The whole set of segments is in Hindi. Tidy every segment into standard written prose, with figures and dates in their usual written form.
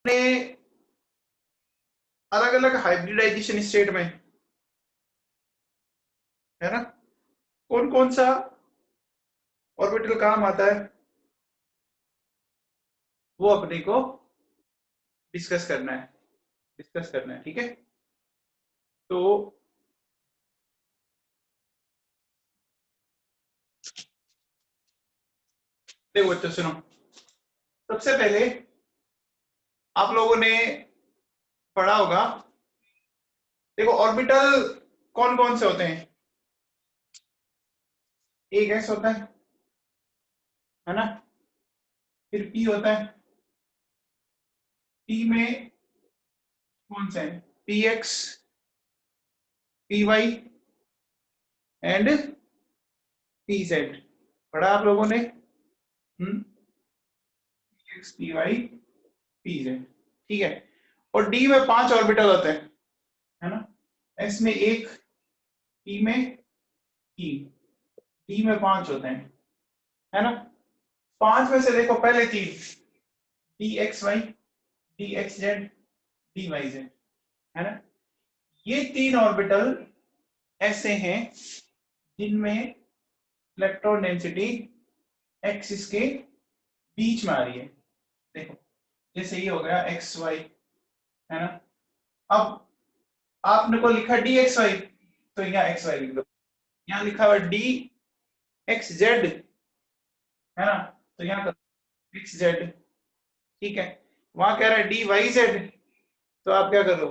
ने अलग अलग हाइब्रिडाइजेशन स्टेट में, है ना, कौन कौन सा ऑर्बिटल काम आता है वो अपने को डिस्कस करना है, ठीक है। तो देखो बच्चों सुनो, सबसे पहले आप लोगों ने पढ़ा होगा, देखो ऑर्बिटल कौन कौन से होते हैं। ए गैस होता है ना, फिर पी होता है, पी में कौन सा है, P X, P Y and P Z, पढ़ा आप लोगों ने। P X, P Y, P Z, ठीक है। और डी में 5 ऑर्बिटल होते हैं, है ना, एस में एक, पी में 3, डी में 5 होते हैं, है ना। 5 में से देखो पहले 3, D X Y, D X Z, D Y Z, है ना। ये 3 ऑर्बिटल ऐसे हैं जिनमें इलेक्ट्रॉन डेंसिटी एक्सिस के बीच में आ रही है। देखो जैसे ये हो गया एक्स वाई, है ना। अब आपने को लिखा डी एक्स वाई, तो यहाँ एक्स वाई लिख दो। यहाँ लिखा हुआ डी एक्स जेड, है ना, तो यहाँ कर एक्स जेड, ठीक है। वहां कह रहा है डी वाई जेड, तो आप क्या कर दो,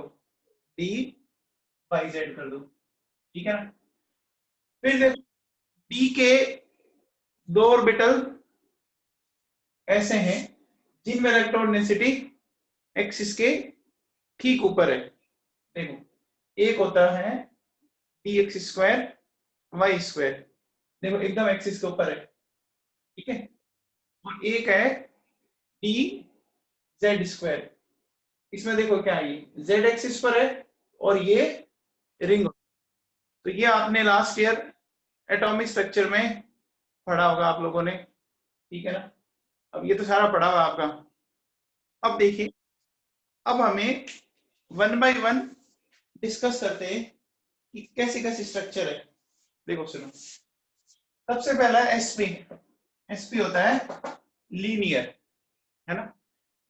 डी वाई जेड कर दो, ठीक है ना। फिर देखो डी के 2 ऑर्बिटल ऐसे हैं जिनमें इलेक्ट्रॉन डेंसिटी एक्सिस के ठीक ऊपर है। देखो एक होता है D x square Y square, देखो एकदम एक्सिस के ऊपर है, ठीक है। और एक है डी जेड स्क्वायर, इसमें देखो क्या है, ये जेड एक्सिस पर है और ये रिंग। तो ये आपने लास्ट ईयर एटॉमिक स्ट्रक्चर में पढ़ा होगा आप लोगों ने, ठीक है ना। अब ये तो सारा पढ़ा हुआ आपका। अब देखिए, अब हमें वन बाय वन डिस्कस करते हैं कि कैसे कैसे स्ट्रक्चर है। देखो सुनो, सबसे पहला एसपी, एसपी होता है लीनियर, है ना।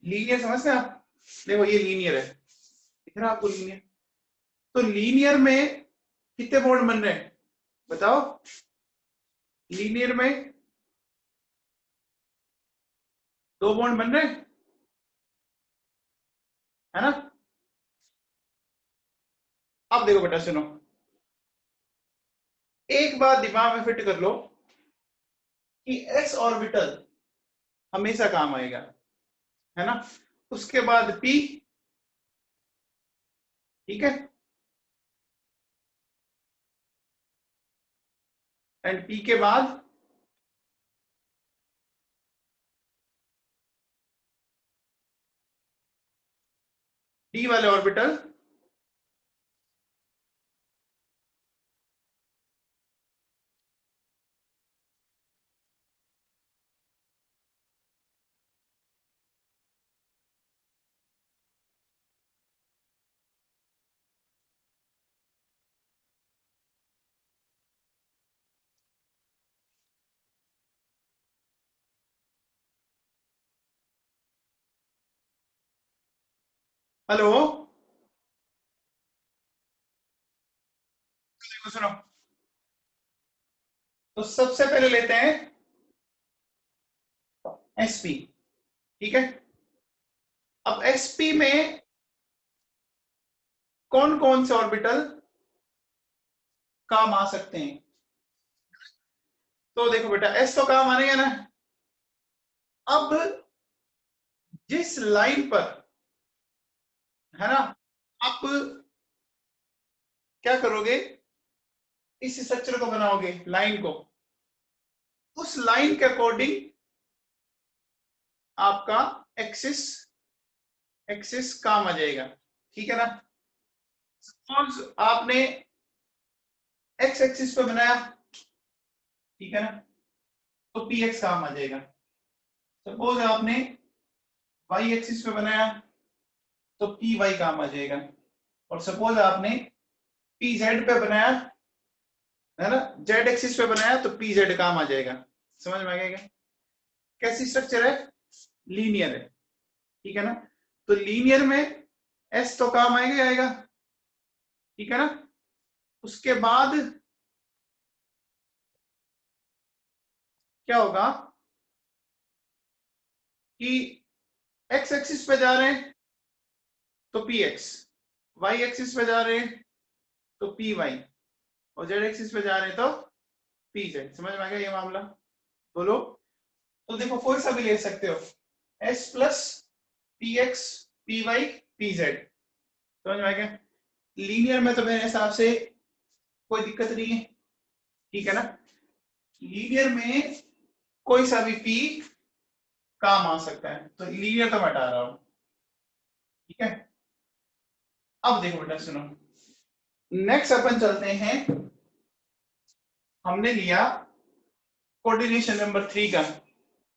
लीनियर समझते हैं आप, देखो ये लीनियर है, दिख रहा है आपको लीनियर। तो लीनियर में कितने बॉन्ड बन रहे हैं बताओ, लीनियर में 2 बॉन्ड बन रहे हैं, है ना। अब देखो बेटा सुनो, एक बात दिमाग में फिट कर लो कि एस ऑर्बिटल हमेशा काम आएगा, है ना। उसके बाद पी, ठीक है, एंड पी के बाद डी वाले ऑर्बिटल, हेलो, देखो सुनो, तो सबसे पहले लेते हैं एसपी, ठीक है। अब एसपी में कौन कौन से ऑर्बिटल काम आ सकते हैं, तो देखो बेटा एस तो काम आने ना। अब जिस लाइन पर, है ना, आप क्या करोगे, इस स्ट्रक्चर को बनाओगे, लाइन को, उस लाइन के अकॉर्डिंग आपका एक्सिस, एक्सिस काम आ जाएगा, ठीक है ना। सपोज आपने एक्स एक्सिस पे बनाया, ठीक है ना, तो पी एक्स काम आ जाएगा। सपोज आपने वाई एक्सिस पे बनाया तो पी वाई काम आ जाएगा। और सपोज आपने पी जेड पे बनाया है ना, जेड एक्सिस पे बनाया, तो पी जेड काम आ जाएगा। समझ में आ गया क्या? कैसी स्ट्रक्चर है? लीनियर है, ठीक है ना। तो लीनियर में एस तो काम आएगा ही आएगा, ठीक है ना। उसके बाद क्या होगा कि एक्स एक्सिस पे जा रहे हैं तो पी एक्स, वाई एक्सिस पे जा रहे हैं तो पी वाई, और जेड एक्सिस पे जा रहे हैं तो पी जेड। समझ में आ गया ये मामला? बोलो। तो देखो कोई सा भी ले सकते हो, S plus P X P Y P Z. समझ में आ गया? लीनियर में तो मेरे हिसाब से कोई दिक्कत नहीं है, ठीक है ना। लीनियर में कोई सा भी पी काम आ सकता है, तो लीनियर तो मैं हटा रहा हूं, ठीक है। अब देखो बेटा सुनो, नेक्स्ट अपन चलते हैं, हमने लिया कोऑर्डिनेशन नंबर 3 का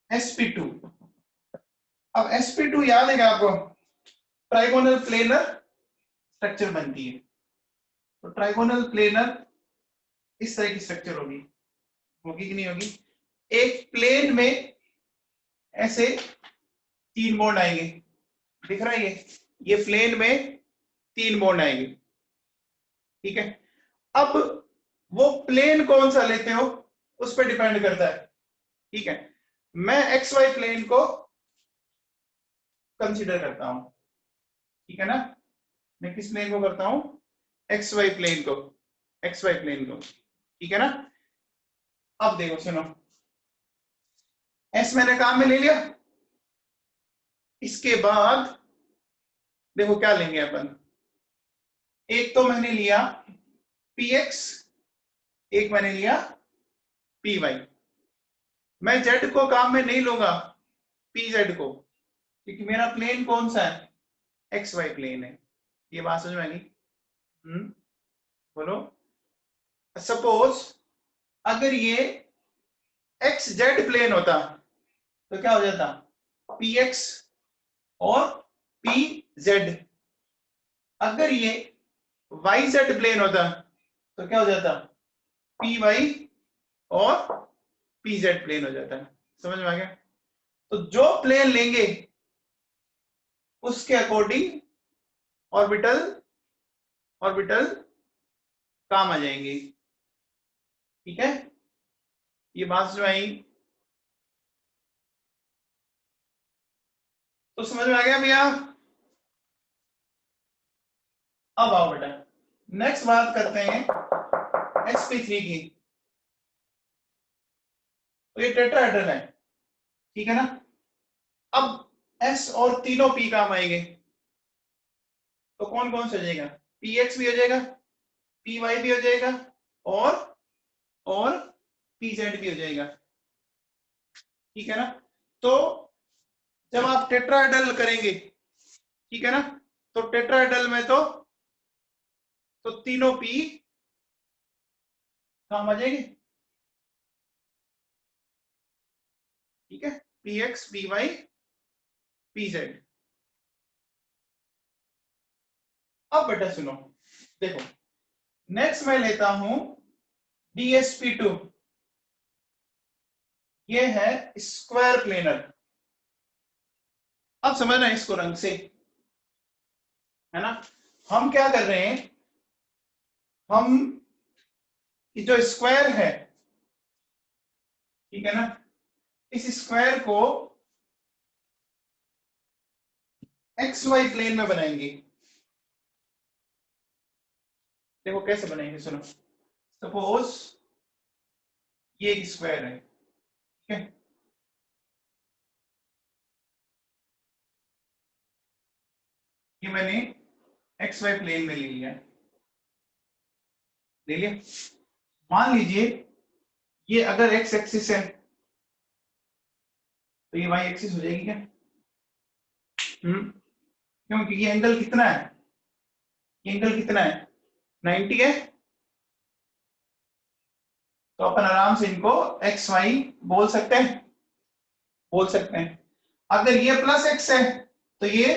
sp2। अब sp2 याद है क्या आपको? ट्राइगोनल प्लेनर स्ट्रक्चर बनती है। तो ट्राइगोनल प्लेनर इस तरह की स्ट्रक्चर होगी, होगी कि नहीं होगी? एक प्लेन में ऐसे 3 बॉन्ड आएंगे, दिख रहा है ये प्लेन में 3 बॉन्ड आएंगे, ठीक है। अब वो प्लेन कौन सा लेते हो उस पर डिपेंड करता है, ठीक है। मैं एक्स वाई प्लेन को कंसीडर करता हूं, ठीक है ना। मैं किस प्लेन को करता हूं? एक्स वाई प्लेन को, एक्स वाई प्लेन को, ठीक है ना। अब देखो सुनो, एस मैंने काम में ले लिया। इसके बाद देखो क्या लेंगे अपन, एक तो मैंने लिया पी एक्स, एक मैंने लिया पी वाई। मैं जेड को काम में नहीं लूंगा, पी जेड को, क्योंकि मेरा प्लेन कौन सा है? एक्स वाई प्लेन है। ये बात समझ में आ गई? बोलो। सपोज अगर ये एक्स जेड प्लेन होता तो क्या हो जाता? पी एक्स और पी जेड। अगर ये वाई जेड प्लेन होता तो क्या हो जाता? पी वाई और पी जेड प्लेन हो जाता है। समझ में आ गया? तो जो प्लेन लेंगे उसके अकॉर्डिंग ऑर्बिटल ऑर्बिटल काम आ जाएंगे, ठीक है। ये बात समझ में आई? तो समझ में आ गया भैया? अब आओ बेटा, नेक्स्ट बात करते हैं sp3 की। तो ये टेट्राहेड्रल है, ठीक है ना। अब s और तीनों p काम आएंगे, तो कौन कौन से हो जाएगा? px भी हो जाएगा, py भी हो जाएगा, और pz भी हो जाएगा, ठीक है ना। तो जब आप टेट्राहेड्रल करेंगे, ठीक है ना, तो टेट्राहेड्रल में तो तीनों p काम आ जाएंगे, ठीक है। px py pz। अब बेटा सुनो, देखो नेक्स्ट मैं लेता हूं dsp2। ये है स्क्वायर प्लेनर। अब समझना इसको रंग से, है ना। हम क्या कर रहे हैं, हम जो स्क्वायर है, ठीक है ना, इस स्क्वायर को एक्स वाई प्लेन में बनाएंगे। देखो कैसे बनाएंगे, सुनो। सपोज ये एक स्क्वायर है, ठीक है। ये मैंने एक्स वाई प्लेन में ले लिया, ले लिया। मान लीजिए ये अगर एक्स एक्सिस है तो ये वाई एक्सिस हो जाएगी क्या? क्योंकि ये एंगल कितना है, ये एंगल कितना है? 90 है। तो अपन आराम से इनको एक्स वाई बोल सकते हैं, बोल सकते हैं। अगर ये प्लस एक्स है तो ये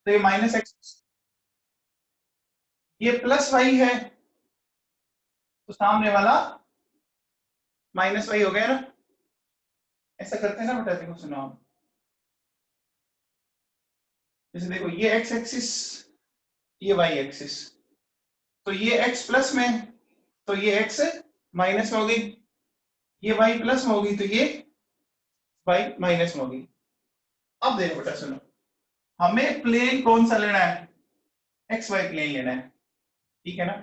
तो ये माइनस एक्स, ये प्लस वाई है तो सामने वाला माइनस वाई हो गया ना। ऐसा करते हैं ना बेटा, देखो सुनो आप, जैसे देखो ये एक्स एक्सिस, ये वाई एक्सिस, तो ये एक्स प्लस में तो ये एक्स माइनस में होगी, ये वाई प्लस में होगी तो ये वाई माइनस में होगी। अब देखो बेटा सुनो, हमें प्लेन कौन सा लेना है, एक्स वाई प्लेन लेना है, ठीक है ना।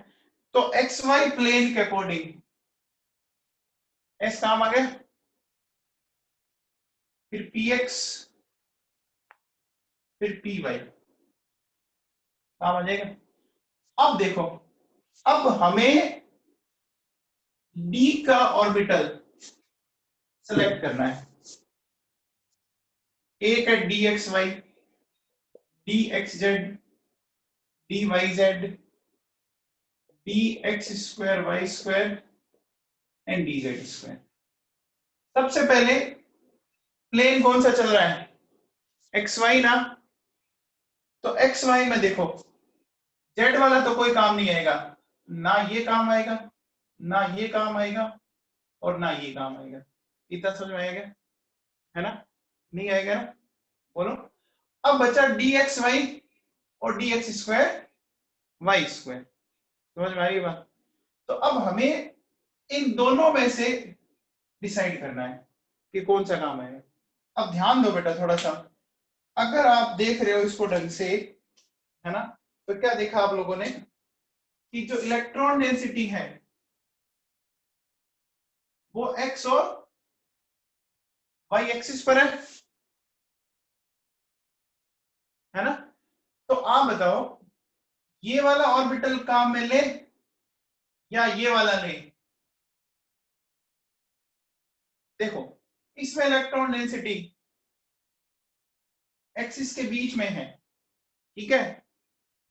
तो एक्स वाई प्लेन के अकॉर्डिंग एस काम आ गया, फिर पी एक्स, फिर पी वाई काम आ जाएगा। अब देखो, अब हमें डी का ऑर्बिटल सेलेक्ट करना है। एक है D X Y, D X Z, D Y Z, D x square Y square and D Z square. सबसे पहले प्लेन कौन सा चल रहा है, एक्स वाई ना। तो एक्स वाई में देखो, जेड वाला तो कोई काम नहीं आएगा, ना ये काम आएगा, ना ये काम आएगा, और ना ये काम आएगा। इतना समझ में आएगा, है ना, नहीं आएगा ना, बोलो। अब बचा डी एक्स वाई और D x square Y square, समझ में आ रही है बात। तो अब हमें इन दोनों में से डिसाइड करना है कि कौन सा काम आएगा। अब ध्यान दो बेटा थोड़ा सा, अगर आप देख रहे हो इसको ढंग से, है ना, तो क्या देखा आप लोगों ने कि जो इलेक्ट्रॉन डेंसिटी है वो एक्स और वाई एक्सिस पर है ना। तो आप बताओ, ये वाला ऑर्बिटल काम में ले या ये वाला ले। देखो, इसमें इलेक्ट्रॉन डेंसिटी एक्सिस के बीच में है, ठीक है,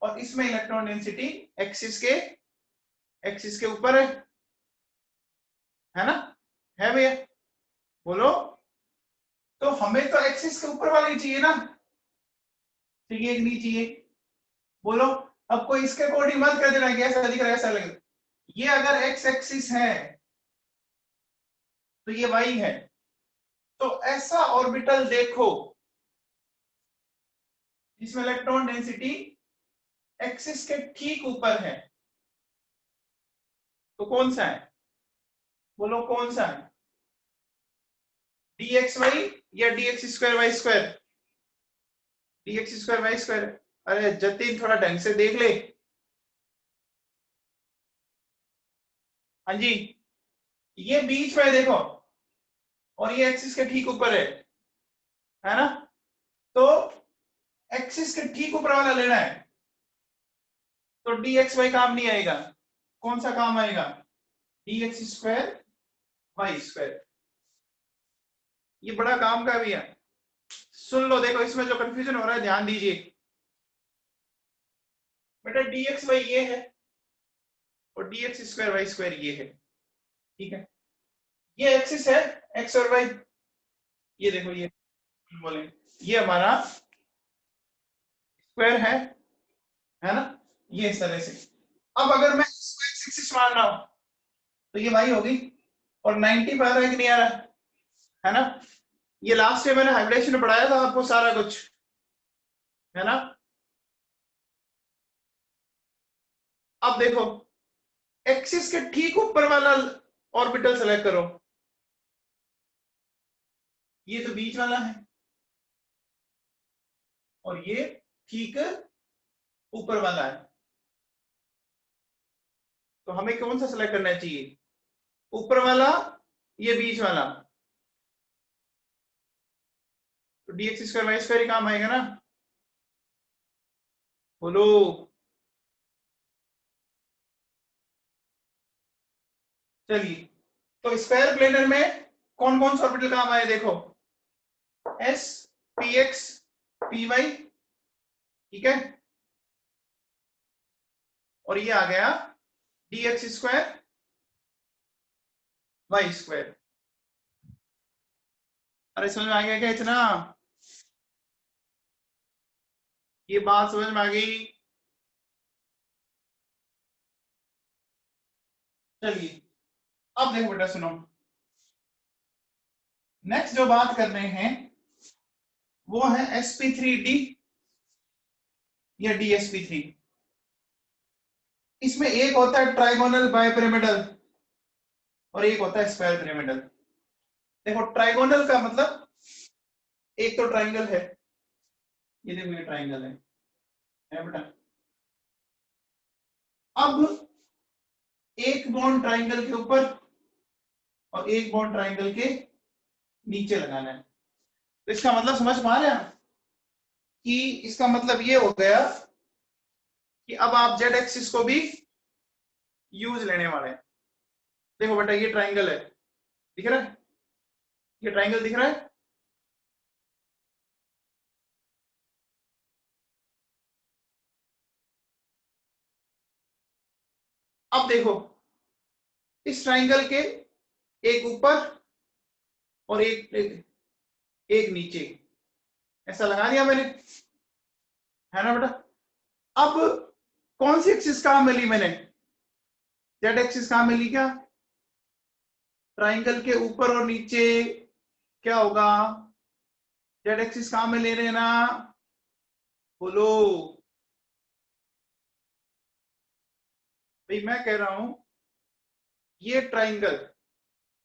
और इसमें इलेक्ट्रॉन डेंसिटी एक्सिस के ऊपर है ना, है भैया, बोलो। तो हमें तो एक्सिस के ऊपर वाली चाहिए ना, चाहिए कि नहीं चाहिए, बोलो। अब कोई इसके अकॉर्डिंग मत कर देना कि ऐसा दिख रहा है ऐसा लग रहा है। ये अगर एक्स एक्सिस है तो ये वाई है, तो ऐसा ऑर्बिटल देखो जिसमें इलेक्ट्रॉन डेंसिटी एक्सिस के ठीक ऊपर है, तो कौन सा है, बोलो कौन सा है, डी एक्स वाई या D x square Y square, D x square Y square. अरे जतिन थोड़ा ढंग से देख ले, हाँ जी, ये बीच में है देखो, और ये एक्सिस के ठीक ऊपर है ना। तो एक्सिस के ठीक ऊपर वाला लेना है, तो डी एक्स वाई काम नहीं आएगा, कौन सा काम आएगा, D x square Y square. ये बड़ा काम का भी है, सुन लो, देखो इसमें जो कंफ्यूजन हो रहा है ध्यान दीजिए बेटा, डी एक्स वाई ये है और D x square Y square ये है, ठीक है। ये एक्सिस है एक्स और वाई, ये देखो ये बोले, ये हमारा स्क्वायर है ना, ये इस तरह से। अब अगर मैं इसको एक्स एक्सिस मान रहा हूं तो ये वाई होगी, और 90 पे आ रहा है कि नहीं आ रहा है ना। ये लास्ट में मैंने हाइब्रिडेशन में पढ़ाया था आपको सारा कुछ, है ना। अब देखो, एक्सिस के ठीक ऊपर वाला ऑर्बिटल सेलेक्ट करो, ये तो बीच वाला है और ये ठीक ऊपर वाला है, तो हमें कौन सा सेलेक्ट करना चाहिए, ऊपर वाला, ये बीच वाला। तो d x square Y square ही काम आएगा ना, बोलो। चलिए, तो स्क्वायर प्लेनर में कौन कौन सा ऑर्बिटल काम आए देखो, S, P X, P Y, ठीक है, और ये आ गया D x square Y square. अरे समझ में आ गया क्या इतना, ये बात समझ में आ गई? चलिए अब देखो बेटा, सुनो, नेक्स्ट जो बात कर रहे हैं वो है sp3d या dsp3। इसमें एक होता है ट्राइगोनल बाइपिरामिडल और एक होता है स्क्वायर पिरामिडल। देखो ट्राइगोनल का मतलब एक तो ट्राइंगल है, ये देखो ये ट्राइंगल है बेटा। अब एक बॉन्ड ट्राइंगल के ऊपर और एक बॉन्ड ट्राइंगल के नीचे लगाना है। तो इसका मतलब समझ पा रहे हैं कि इसका मतलब ये हो गया कि अब आप जेड एक्सिस को भी यूज लेने वाले हैं। देखो बेटा ये ट्राइंगल है, दिख रहा है? ये ट्राइंगल दिख रहा है? अब देखो इस ट्राइंगल के एक ऊपर और एक नीचे, ऐसा लगा दिया मैंने, है ना बेटा? अब कौन सी एक्सिस कहां मिली मैंने? जेड एक्सिस कहां मिली? क्या ट्राइंगल के ऊपर और नीचे क्या होगा? जेड एक्सिस कहां में ले लेना? बोलो भाई। मैं कह रहा हूं ये ट्राइंगल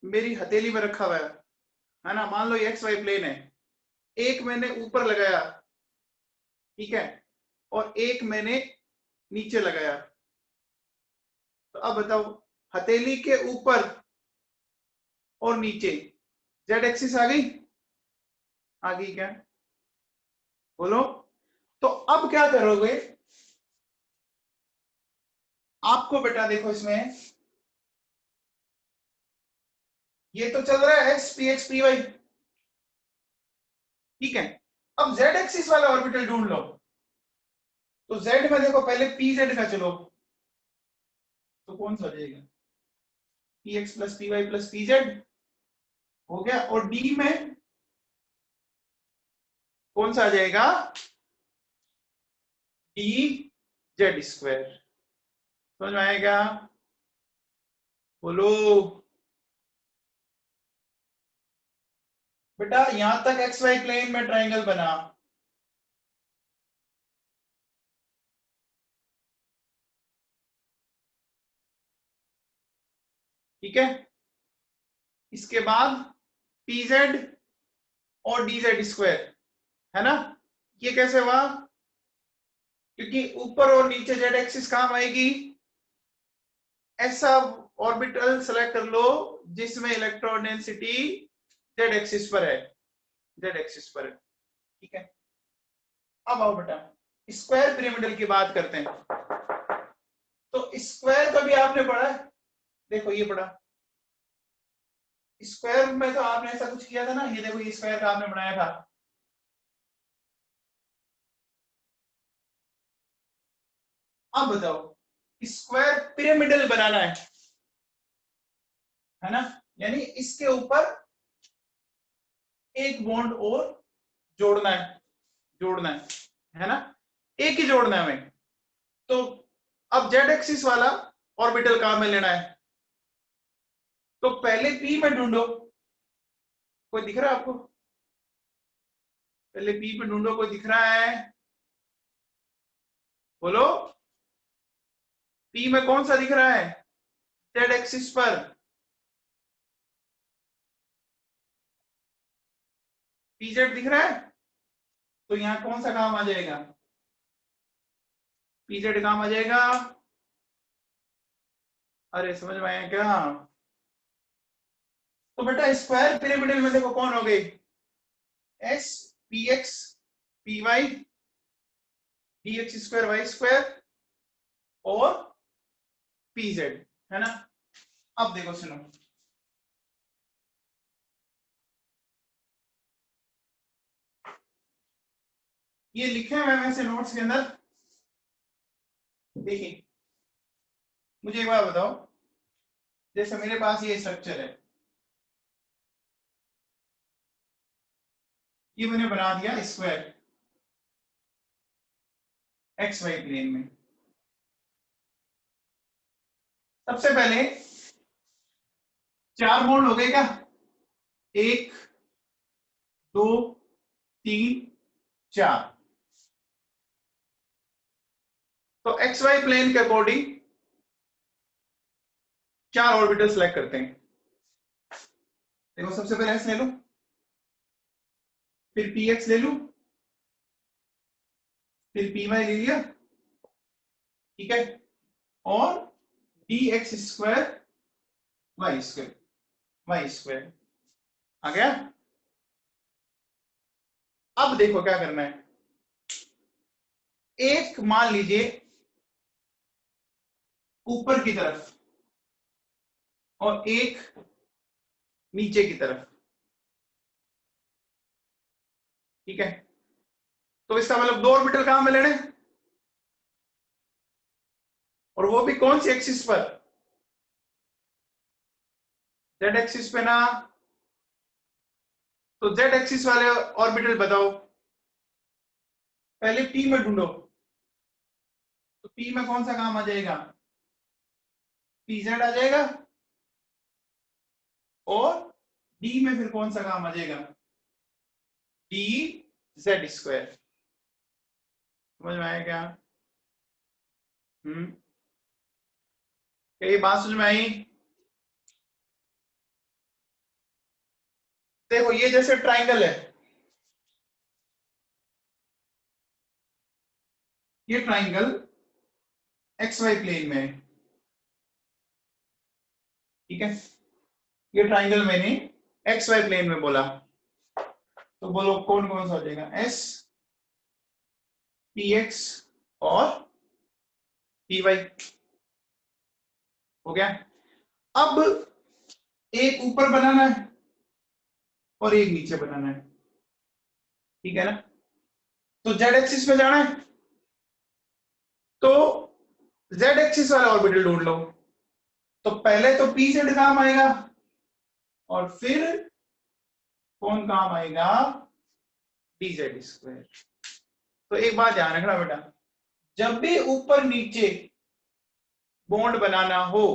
मेरी हथेली में रखा हुआ है ना, मान लो ये एक्स वाई प्लेन है, एक मैंने ऊपर लगाया, ठीक है, और एक मैंने नीचे लगाया। तो अब बताओ हथेली के ऊपर और नीचे जेड एक्सिस आ गई? आ गई क्या? बोलो। तो अब क्या करोगे आपको बेटा? देखो इसमें ये तो चल रहा है S P X P Y, ठीक है। अब जेड एक्सिस वाला ऑर्बिटल ढूंढ लो। तो जेड में देखो पहले पी जेड का चलो, तो कौन सा हो जाएगा? P X plus P Y plus P Z हो गया। और डी में कौन सा आ जाएगा? D Z square. समझ में आएगा? बोलो बेटा। यहां तक एक्स वाई प्लेन में ट्राइंगल बना, ठीक है। इसके बाद पी जेड और डी जेड स्क्वायर, है ना? ये कैसे हुआ? क्योंकि ऊपर और नीचे जेड एक्सिस काम आएगी। ऐसा ऑर्बिटल सेलेक्ट कर लो जिसमें इलेक्ट्रॉन डेंसिटी जेड एक्सिस पर है, जेड एक्सिस पर है, ठीक है। अब आओ बेटा स्क्वायर पिरामिडल की बात करते हैं। तो स्क्वायर का भी आपने पढ़ा है, देखो ये पढ़ा। स्क्वायर में तो आपने ऐसा कुछ किया था ना, ये देखो ये स्क्वायर का आपने बनाया था। अब बताओ स्क्वायर पिरामिडल बनाना है ना? यानी इसके ऊपर एक बॉन्ड और जोड़ना है, जोड़ना है ना? एक ही जोड़ना है हमें। तो अब जेड एक्सिस वाला ऑर्बिटल कहां में लेना है? तो पहले पी में ढूंढो, कोई दिख रहा है आपको? पहले पी में ढूंढो, कोई दिख रहा है? बोलो। पी में कौन सा दिख रहा है जेड एक्सिस पर? पीजेड दिख रहा है? तो यहां कौन सा काम आ जाएगा? पीजेड काम आ जाएगा। अरे समझ में आया क्या? तो बेटा स्क्वायर पिरामिडल में देखो कौन हो गई? S P X P Y D x square Y square और पी जेड, है ना? अब देखो सुनो, ये लिखे हुए हैं वैसे नोट्स के अंदर, देखिए मुझे एक बार बताओ, जैसे मेरे पास ये स्ट्रक्चर है, ये मैंने बना दिया स्क्वायर, एक्स वाई प्लेन में। सबसे पहले 4 बॉन्ड हो गए क्या? 1 2 3 4। तो एक्स वाई प्लेन के अकॉर्डिंग 4 ऑर्बिटल सेलेक्ट करते हैं। देखो सबसे पहले एस ले लो, फिर पी एक्स ले लूं, फिर पी वाई ले लिया, ठीक है, और D x square Y square, Y square आ गया। अब देखो क्या करना है। एक मान लीजिए ऊपर की तरफ और एक नीचे की तरफ, ठीक है। तो इसका मतलब 2 ऑर्बिटल कहां में लेने, और वो भी कौन सी एक्सिस पर? जेड एक्सिस पे ना। तो जेड एक्सिस वाले ऑर्बिटल बताओ, पहले पी में ढूंढो। तो पी में कौन सा काम आ जाएगा? पी जेड आ जाएगा। और डी में फिर कौन सा काम आ जाएगा? D Z square. समझ में आया क्या? क्या ये बात समझ में आई? देखो ये जैसे ट्राइंगल है, ये ट्राइंगल एक्स वाई प्लेन में है, ठीक है। ये ट्राइंगल मैंने एक्स वाई प्लेन में बोला, तो बोलो कौन कौन सा हो जाएगा? एस पी एक्स और पी वाई हो गया। अब एक ऊपर बनाना है और एक नीचे बनाना है, ठीक है ना। तो जेड एक्सिस में जाना है, तो जेड एक्सिस वाला ऑर्बिटल ढूंढ लो। तो पहले तो पी जेड काम आएगा और फिर कौन काम आएगा? D Z square. तो एक बात ध्यान रखना बेटा, जब भी ऊपर नीचे बॉन्ड बनाना हो,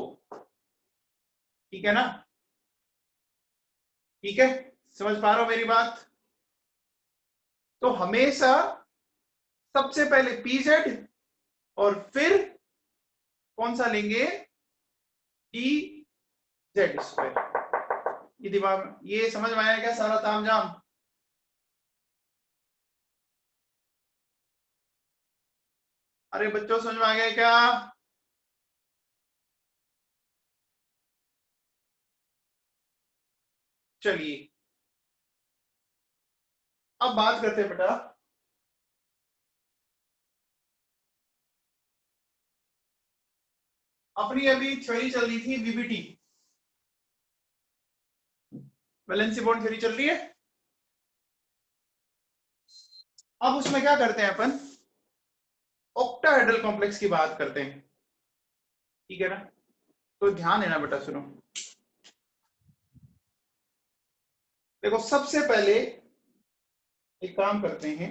ठीक है ना, ठीक है, समझ पा रहे हो मेरी बात? तो हमेशा सबसे पहले पी जेड और फिर कौन सा लेंगे? D Z square. ये दिमाग में, ये समझ में आया क्या सारा तामझाम? अरे बच्चों समझ में आ गया क्या? चलिए अब बात करते हैं बेटा, अपनी अभी थ्योरी चल रही थी वीबीटी, वैलेंसी बॉन्ड थ्योरी चल रही है। अब उसमें क्या करते हैं अपन? ऑक्टाहेड्रल कॉम्प्लेक्स की बात करते हैं, ठीक है ना। तो ध्यान देना बेटा, सुनो। देखो सबसे पहले एक काम करते हैं,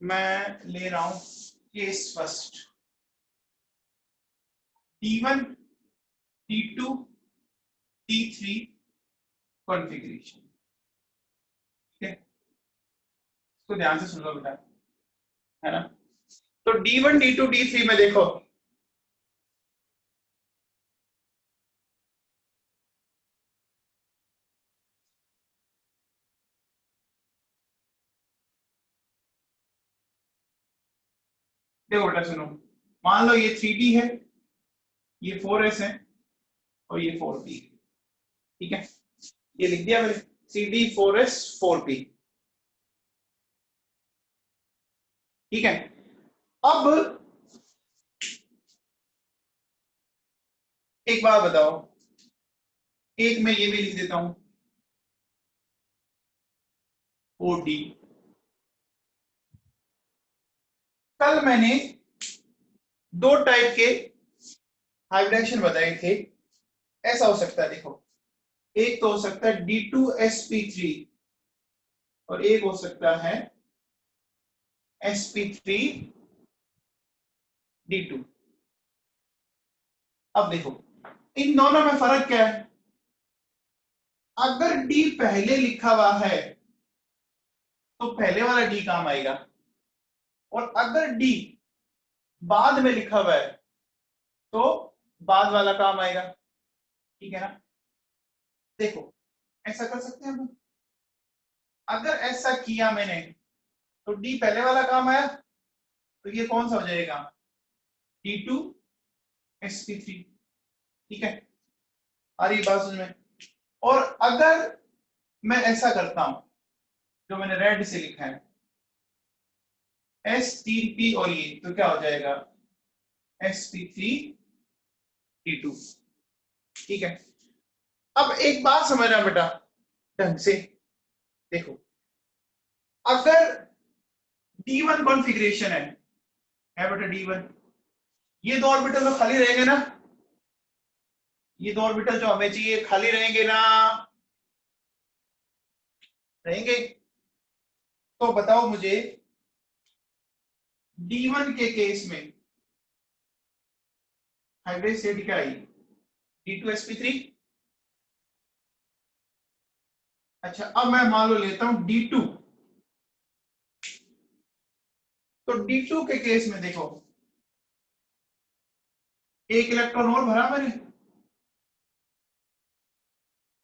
मैं ले रहा हूं case first, T1 T2 T3 configuration, ठीक है। इसको ध्यान से सुन लो बेटा, है ना। तो D1 D2 D3 में देखो, देखो बेटा सुनो, मान लो ये 3D है, ये 4S है और ये 4P, ठीक है। ये लिख दिया मैंने, 3D 4S 4P, ठीक है। अब एक बात बताओ, एक मैं ये भी लिख देता हूं 4D। कल मैंने 2 टाइप के हाइब्रिडेशन बताए थे, ऐसा हो सकता है, देखो एक तो हो सकता है D2sp3 और एक हो सकता है sp3 D2। अब देखो इन दोनों में फर्क क्या है, अगर D पहले लिखा हुआ है तो पहले वाला D काम आएगा, और अगर D बाद में लिखा हुआ है तो बाद वाला काम आएगा। ठीक है ना? देखो ऐसा कर सकते हैं हम, अगर ऐसा किया मैंने तो D पहले वाला काम आया, तो ये कौन सा हो जाएगा, D2 sp3। ठीक है, आ रही बात समझ में? और अगर मैं ऐसा करता हूं जो मैंने रेड से लिखा है S3p, और ये तो क्या हो जाएगा sp3d2। ठीक है, अब एक बात समझना बेटा ढंग से, देखो अगर D1 कॉन्फ़िगरेशन है बेटा D1, ये दो ऑर्बिटल तो खाली रहेंगे ना, ये दो ऑर्बिटल जो हमें चाहिए खाली रहेंगे ना, रहेंगे। तो बताओ मुझे D1 के केस में हाइब्रिड स्टेट क्या आई, D2 sp3। अच्छा अब मैं मान लो लेता हूं D2, तो D2 के केस में देखो एक इलेक्ट्रॉन और भरा मैंने,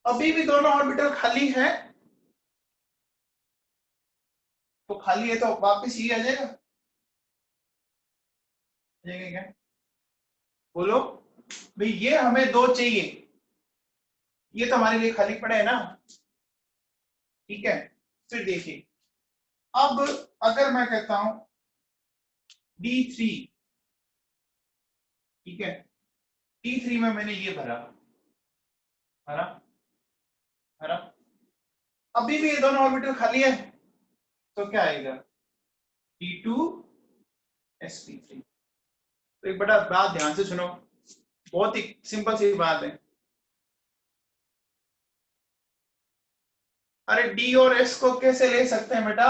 अभी भी दोनों ऑर्बिटल खाली है, तो खाली है तो वापस ये आ जाएगा, क्या बोलो भाई, ये हमें दो चाहिए, ये तो हमारे लिए खाली पड़ा है ना। ठीक है, फिर देखिए अब अगर मैं कहता हूं D3, ठीक है, D3 में मैंने ये भरा भरा भरा, अभी भी ये दोनों ऑर्बिटल खाली है, तो क्या आएगा D2 sp3। तो एक बड़ा बात ध्यान से सुनो, बहुत ही सिंपल सी बात है, अरे D और S को कैसे ले सकते हैं बेटा,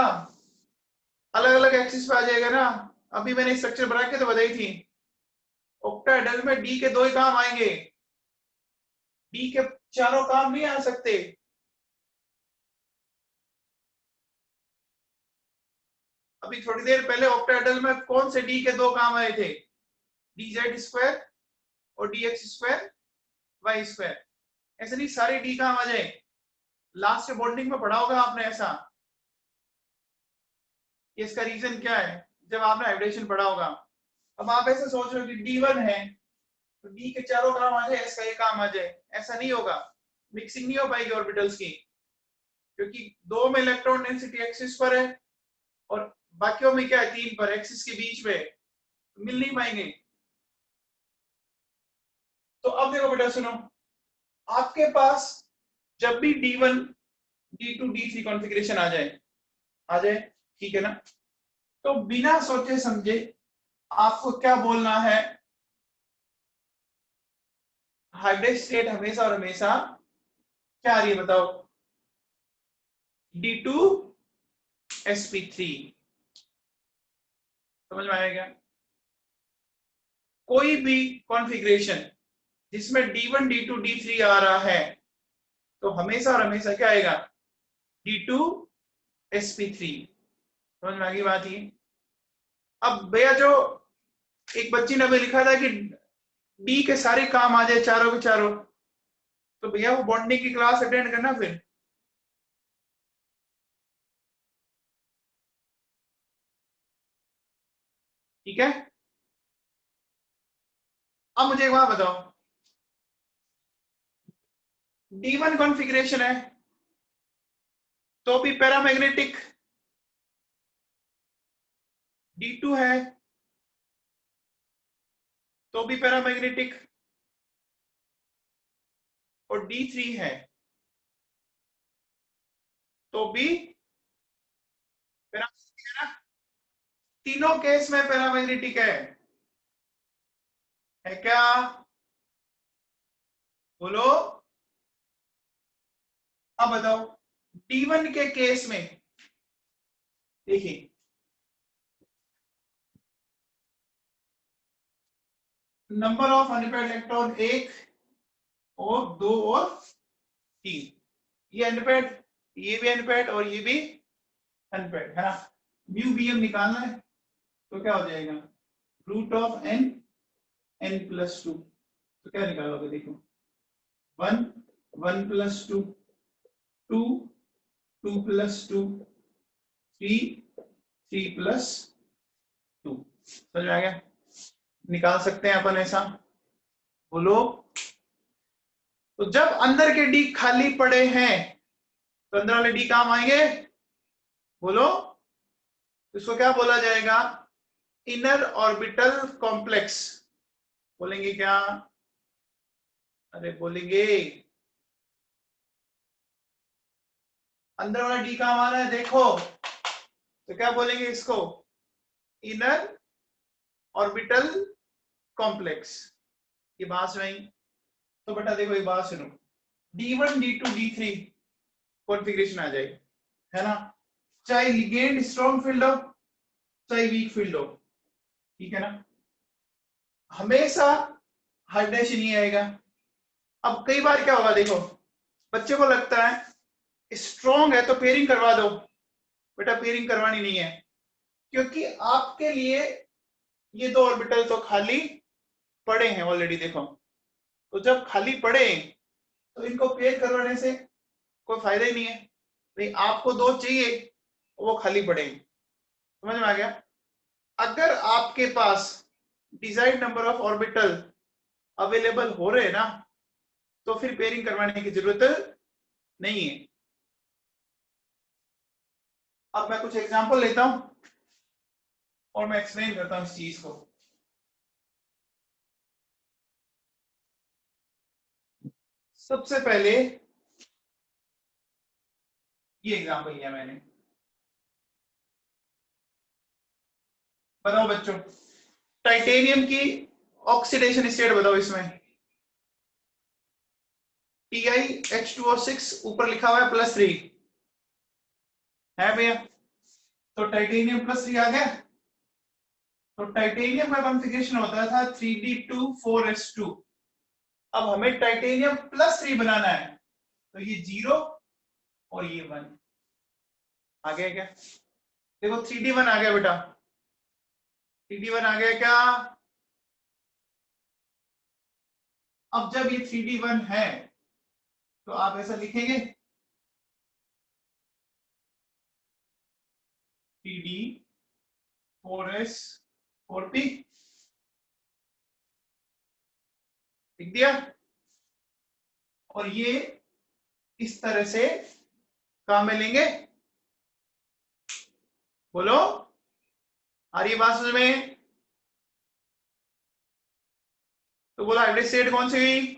अलग अलग एक्सिस पे आ जाएगा ना। अभी मैंने स्ट्रक्चर बना के तो बताई थी, ऑक्टाहेड्रल में D के दो ही काम आएंगे, D के चारों काम नहीं आ सकते। अभी थोड़ी देर पहले ऑक्टाहेड्रल में कौन से D के दो काम आए थे, dz² और dx² y²। ऐसे नहीं सारे D काम आ जाए, लास्ट बॉन्डिंग में पढ़ा होगा आपने ऐसा, इसका रीजन क्या है जब आपने हाइब्रिडेशन पढ़ा होगा। अब आप ऐसे सोच रहे हो कि D1 है तो D के चारों काम आ जाए, इसका ये काम आ जाए, ऐसा नहीं होगा, मिक्सिंग नहीं हो पाएगी ऑर्बिटल्स की, क्योंकि दो में इलेक्ट्रॉन डेंसिटी एक्सिस पर है और बाकियों में क्या है तीन पर, एक्सिस के बीच में, मिल नहीं पाएंगे। तो अब देखो बेटा सुनो, आपके पास जब भी D1 D2 D3 कॉन्फ़िगरेशन आ जाए, ठीक है ना, तो बिना सोचे समझे आपको क्या बोलना है, हाइब्रिड स्टेट हमेशा और हमेशा क्या आ रही है बताओ, D2 sp3। समझ में आया क्या? कोई भी कॉन्फ़िगरेशन जिसमें D1 D2 D3 आ रहा है तो हमेशा और हमेशा क्या आएगा, D2 sp3। समझ में आ गई बात ये? अब भैया जो एक बच्ची ने भी लिखा था कि D के सारे काम आ जाए चारों के चारों, तो भैया वो बॉन्डिंग की क्लास अटेंड करना फिर। ठीक है, अब मुझे एक बात बताओ, D1 कॉन्फ़िगरेशन है तो भी पैरामैग्नेटिक, D2 है तो भी पैरामैग्नेटिक, और D3 है तो भी पैरामैग्नेटिक है ना, तीनों केस में पैरामैग्नेटिक है क्या, बोलो। अब बताओ D1 के केस में, देखिए नंबर ऑफ अनपेयर्ड इलेक्ट्रॉन एक और दो और तीन, ये अनपेयर्ड, ये भी अनपेयर्ड और ये भी अनपेयर्ड है ना। म्यू बी एम निकालना है तो क्या हो जाएगा, root of N, N plus two, तो क्या निकालोगे देखो, one, one plus two, two, two plus two, three, three plus two. समझ में आ गया, निकाल सकते हैं अपन ऐसा, बोलो। तो जब अंदर के डी खाली पड़े हैं तो अंदर वाले डी काम आएंगे, बोलो। इसको क्या बोला जाएगा, इनर ऑर्बिटल कॉम्प्लेक्स, बोलेंगे क्या, अरे बोलेंगे, अंदर वाला डी काम आ रहा है देखो, तो क्या बोलेंगे इसको, इनर ऑर्बिटल कॉम्प्लेक्स। ये बात सुनाई, तो बेटा देखो ये बात सुनो, D1 D2 D3 कॉन्फ़िगरेशन आ जाएगी, है ना, चाहे लिगेंड स्ट्रॉन्ग फील्ड हो चाहे वीक फील्ड हो, ठीक है ना, हमेशा हाइड्रेशन ही आएगा। अब कई बार क्या होगा देखो, बच्चे को लगता है स्ट्रॉन्ग है तो पेयरिंग करवा दो, बेटा पेयरिंग करवानी नहीं है, क्योंकि आपके लिए ये दो ऑर्बिटल तो खाली पड़े हैं ऑलरेडी देखो, तो जब खाली पड़े तो इनको पेयर करवाने से कोई फायदा ही नहीं है, नहीं आपको दो चाहिए, वो खाली पड़े, समझ में आ गया। अगर आपके पास desired number of orbital available हो रहे हैं ना, तो फिर पेयरिंग करवाने की जरूरत नहीं है। अब मैं कुछ एग्जांपल लेता हूं और मैं एक्सप्लेन करता हूं इस चीज को। सबसे पहले ये एग्जांपल लिया मैंने, बताओ बच्चों, टाइटेनियम की ऑक्सीडेशन स्टेट बताओ इसमें, TiH2O6 ऊपर लिखा हुआ है +3 है भैया, तो टाइटेनियम +3 आ गया। तो टाइटेनियम का कॉन्फ़िगरेशन होता था 3D2 4s2, अब हमें टाइटेनियम +3 बनाना है, तो ये 0 और ये 1 आ गया क्या, देखो 3D1 आ गया बेटा, 3D1 आ गया क्या। अब जब ये 3D1 है तो आप ऐसा लिखेंगे 3D4s4p, लिख दिया, और ये इस तरह से काम में लेंगे, बोलो आ रही बात समझ में, तो बोला हाइड्रेट स्टेट कौन सी हुई,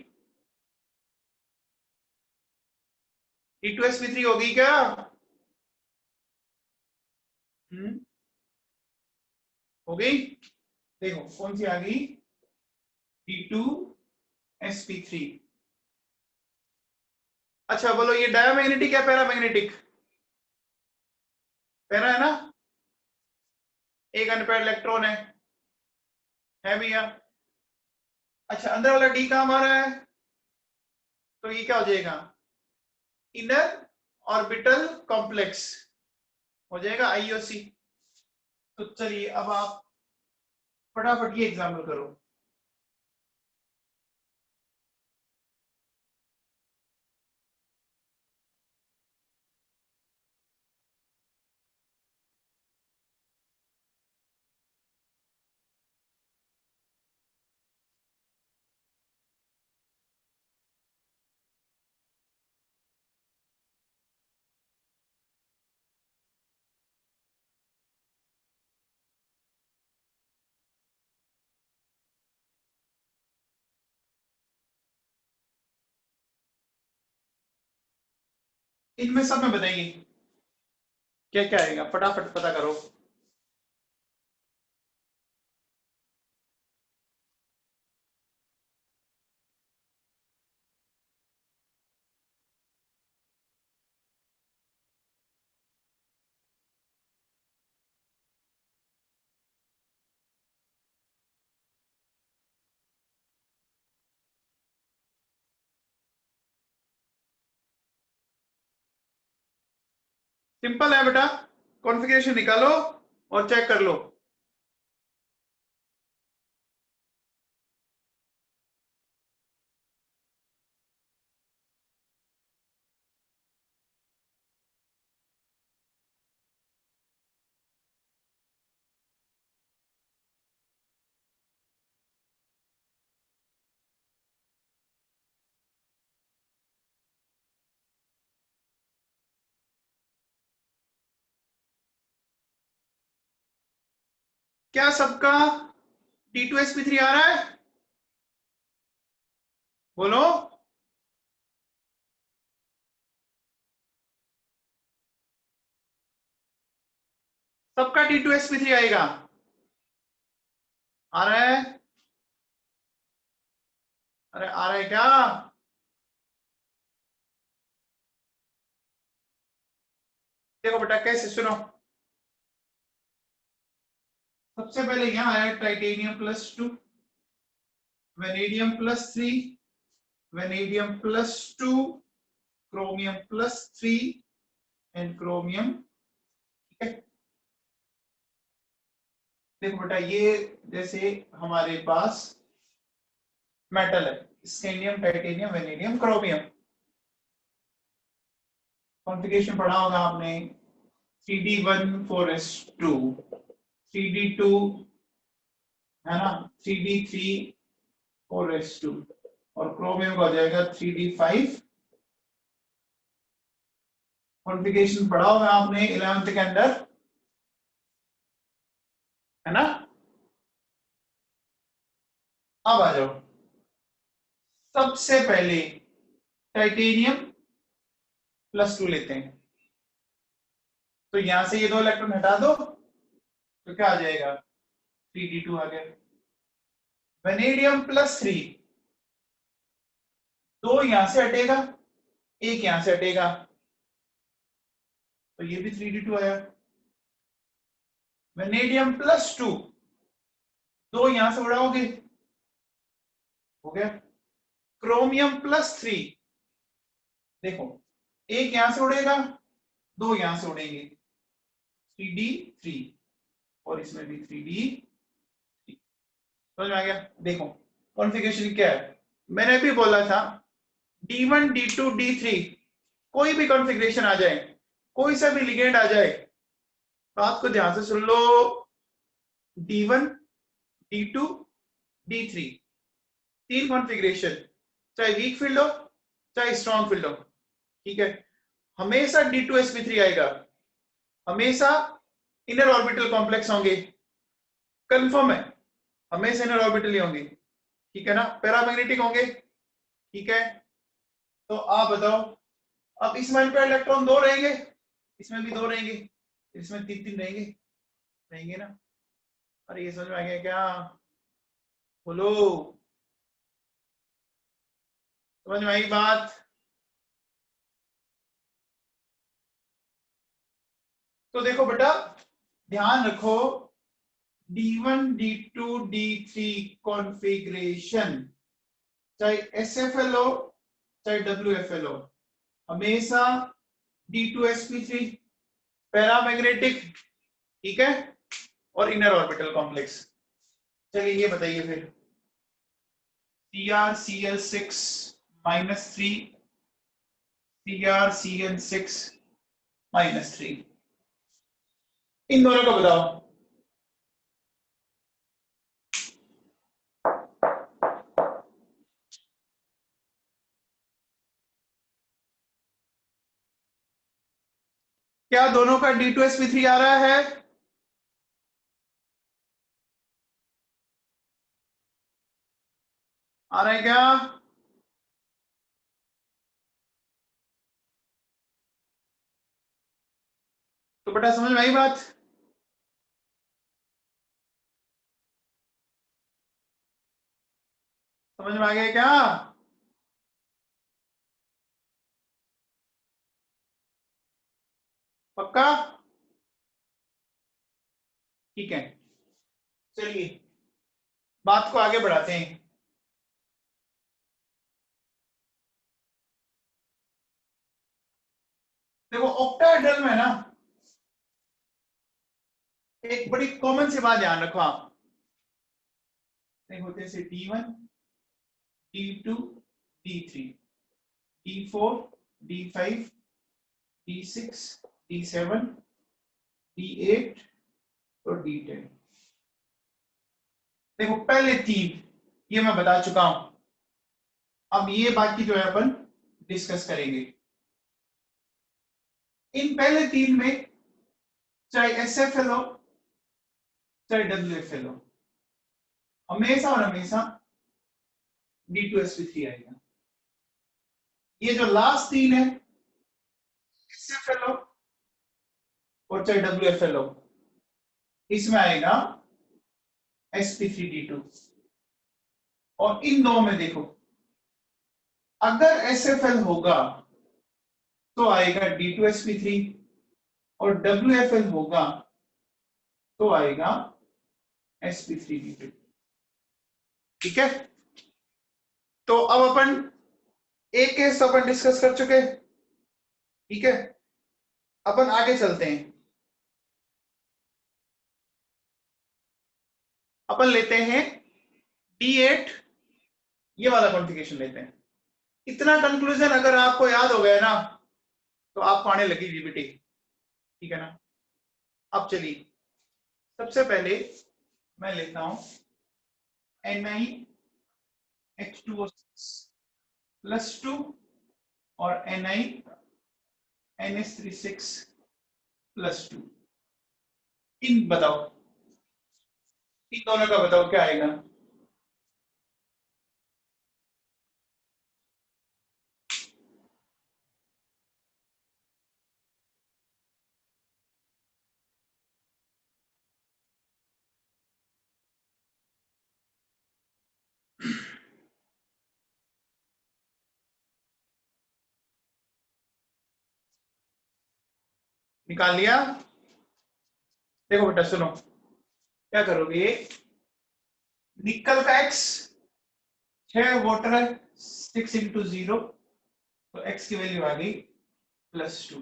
T2sp3 होगी क्या, हो गई, देखो कौन सी आ गई, T2sp3। अच्छा बोलो ये डायमैग्नेटिक या पैरामैग्नेटिक, पैरा है ना, एक अनपेयर्ड इलेक्ट्रॉन है भैया। अच्छा अंदर वाला डी कहां आ रहा है, तो ये क्या हो जाएगा, इनर ऑर्बिटल कॉम्प्लेक्स हो जाएगा IOC। तो चलिए अब आप फटाफट ये एग्जाम्पल करो, इनमें सब में बताइए क्या क्या आएगा, फटाफट पता करो। सिंपल है बेटा, कॉन्फ़िगरेशन निकालो और चेक कर लो। क्या सबका D2sp3 आ रहा है? बोलो। सबका D2sp3 आएगा? आ रहा है? अरे आ रहा है क्या? देखो बेटा कैसे, सुनो। सबसे पहले यहां आया titanium +2, vanadium +3, vanadium +2, chromium +3 and chromium. ठीक है, देखो बेटा ये जैसे हमारे पास मेटल है, scandium, titanium, vanadium, chromium. Configuration पढ़ा होगा आपने, CD1 4s2, CD2 है ना, CD3 4s2, और क्रोमियम का हो जाएगा 3d5। कॉन्फ़िगरेशन पढ़ा होगा आपने 11th के अंदर, है ना। अब आ जाओ, सबसे पहले टाइटेनियम +2 लेते हैं, तो यहां से ये 2 इलेक्ट्रॉन हटा दो तो क्या आ जाएगा, 3d2 आ गया। वेनेडियम +3, 2 यहां से हटेगा, 1 यहां से हटेगा, तो ये भी 3d2 आया। वेनेडियम +2, 2 यहां से उड़ाओगे, हो गया। क्रोमियम +3, देखो 1 यहां से उड़ेगा, 2 यहां से उड़ेंगे, 3d3, और इसमें भी 3d3। समझ में आ गया? देखो कॉन्फ़िगरेशन क्या है, मैंने भी बोला था D1 D2 D3 कोई भी कॉन्फ़िगरेशन आ जाए, कोई सा भी लिगेंड आ जाए, बात को ध्यान से सुन लो। D1 D2 D3 तीन कॉन्फ़िगरेशन, चाहे वीक फील्ड हो चाहे स्ट्रॉन्ग फील्ड हो, ठीक है, हमेशा D2sp3 आएगा, हमेशा इनर ऑर्बिटल कॉम्प्लेक्स होंगे, कंफर्म है, हमेशा इनर ऑर्बिटल ही होंगे, ठीक है ना, पैरामैग्नेटिक होंगे, ठीक है। तो आप बताओ, अब इसमें पे इलेक्ट्रॉन 2 रहेंगे, इसमें भी 2 रहेंगे, इसमें 3 3 रहेंगे, रहेंगे ना। अरे ये समझ में आ गया क्या? बोलो, समझ में आई बात? तो देखो बेटा ध्यान रखो, D1 D2 D3 कॉन्फ़िगरेशन, चाहे SFL हो चाहे WFL हो, हमेशा D2sp3 पैरामैग्नेटिक, ठीक है, और इनर ऑर्बिटल कॉम्प्लेक्स। चलिए ये बताइए फिर, CrCl6-3, CrCn6-3, इन दोनों को बताओ। क्या दोनों का D2sp3 आ रहा है? आ रहा है क्या? तो बेटा समझ में आई बात? समझ में आ गया क्या? पक्का? ठीक है, चलिए बात को आगे बढ़ाते हैं। देखो ऑक्टाहेड्रल में ना एक बड़ी कॉमन सी बात ध्यान रखो आप, होते से D1, D2, D3, D4, D5, D6, D7, D8 और D10। देखो पहले 3 ये मैं बता चुका हूं, अब ये बाकी जो है अपन डिस्कस करेंगे। इन पहले 3 में चाहे SFL हो चाहे WFL हो, हमेशा और हमेशा D2sp3 आएगा। ये जो लास्ट 3 है SFL हो और चाहे WFL हो, इसमें आएगा sp3d2। और इन दो में देखो, अगर SFL होगा तो आएगा D2sp3 और WFL होगा तो आएगा sp3d2। ठीक है, तो अब अपन एक केस तो अपन डिस्कस कर चुके, ठीक है, अपन आगे चलते हैं। अपन लेते हैं D8, ये वाला कॉन्फ़िगरेशन लेते हैं। इतना कंक्लूजन अगर आपको याद हो गया ना तो आपको आने लगी जीबीटी, ठीक है ना। अब चलिए, सबसे पहले मैं लेता हूं NiH2O6+2 और NiNH36+2। इन बताओ, इन दोनों का बताओ क्या आएगा। निकाल लिया। देखो बेटा सुनो, क्या करोगे, निकल का X 6 वोटर है, 6 × 0, तो X की वैल्यू आ गई +2।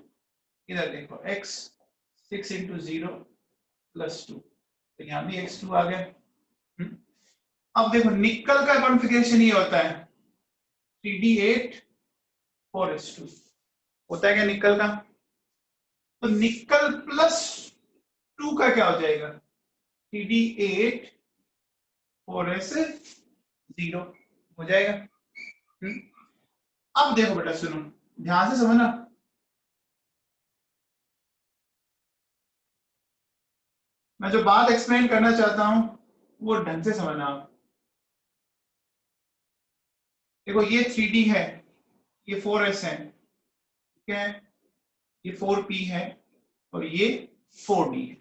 इधर देखो X 6 × 0 +2, तो यहां भी X2 आ गया। अब देखो निकल का कॉन्फ़िगरेशन ये होता है 3D8 4s2, होता है क्या निकल का। तो निकल +2 का क्या हो जाएगा 3D8 4s0 हो जाएगा। अब देखो बेटा सुनो, ध्यान से समझना, मैं जो बात एक्सप्लेन करना चाहता हूं वो ढंग से समझना आप। देखो ये 3D है, ये 4s है, ठीक है, ये 4p है और ये 4d है,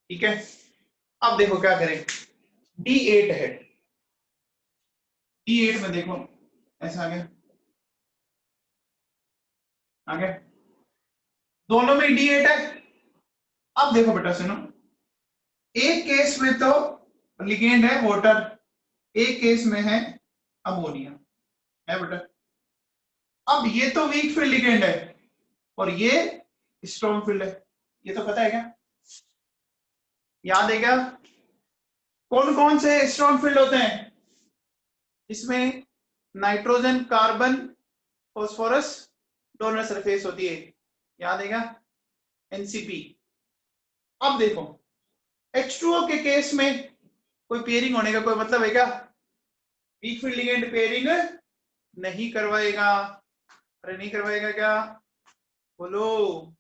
ठीक है। अब देखो क्या करें, D8 है, D8 में देखो ऐसा आ गया, दोनों में D8 है। अब देखो बेटा सुनो, एक केस में तो लिगेंड है वाटर, एक केस में है अमोनिया, है बेटा। अब ये तो वीक फील्ड लिगेंड है और ये स्ट्रॉन्ग फील्ड है, ये तो पता है क्या, याद है क्या, कौन कौन से स्ट्रॉन्ग फील्ड होते हैं इसमें, nitrogen carbon phosphorus donor surface होती है, याद है क्या, एनसीपी। अब देखो H2O के केस में कोई पेयरिंग होने का कोई मतलब है क्या, वीक फील्ड लिगेंड पेयरिंग नहीं करवाएगा। अरे नहीं करवाएगा क्या, बोलो,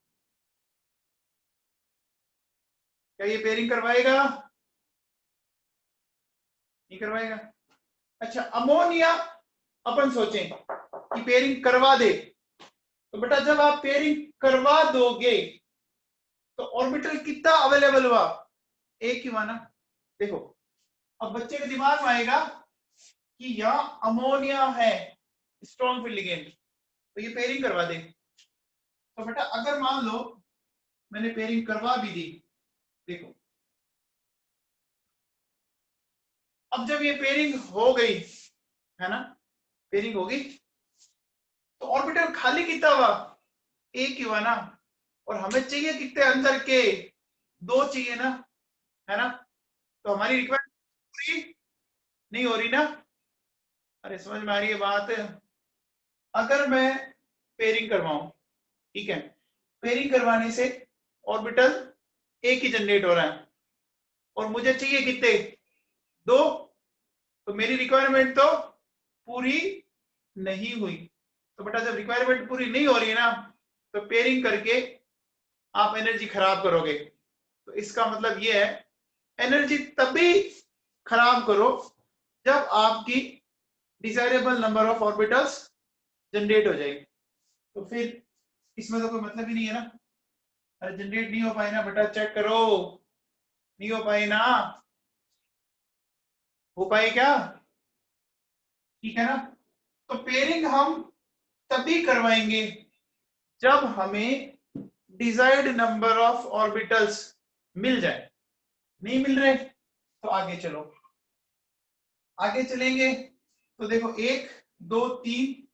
क्या ये पेयरिंग करवाएगा, नहीं करवाएगा। अच्छा अमोनिया अपन सोचें कि पेयरिंग करवा दे, तो बेटा जब आप पेयरिंग करवा दोगे तो ऑर्बिटल कितना अवेलेबल हुआ, एक ही हुआ ना। देखो अब बच्चे के दिमाग में आएगा कि यहाँ अमोनिया है स्ट्रॉन्ग फील्ड लिगेंड, तो ये पेयरिंग करवा दे। तो बेटा अगर मान लो मैंने पेयरिंग करवा भी दी, देखो अब जब ये पेयरिंग हो गई है ना, पेयरिंग होगी तो ऑर्बिटल खाली कितना हुआ, एक ही हुआ ना। और हमें चाहिए कितने अंदर के, दो चाहिए ना, है ना। तो हमारी रिक्वायरमेंट पूरी नहीं हो रही ना। अरे समझ में आ रही है बात। अगर मैं पेयरिंग करवाऊं, ठीक है, पेयरिंग करवाने से ऑर्बिटल एक ही जनरेट हो रहा है और मुझे चाहिए कितने, दो, तो मेरी रिक्वायरमेंट तो पूरी नहीं हुई। तो बेटा जब रिक्वायरमेंट पूरी नहीं हो रही है ना, तो पेयरिंग करके आप एनर्जी खराब करोगे। तो इसका मतलब ये है, एनर्जी तभी खराब करो जब आपकी desirable number of orbitals generate हो जाएगी। तो फिर इसमें तो कोई मतलब ही नहीं है ना। अरे जनरेट नहीं हो पाए ना बेटा, चेक करो, नहीं हो पाए ना, हो पाए क्या, ठीक है ना। तो पेयरिंग हम तभी करवाएंगे जब हमें डिजायर्ड नंबर ऑफ ऑर्बिटल्स मिल जाए। नहीं मिल रहे तो आगे चलो, आगे चलेंगे तो देखो 1 2 3,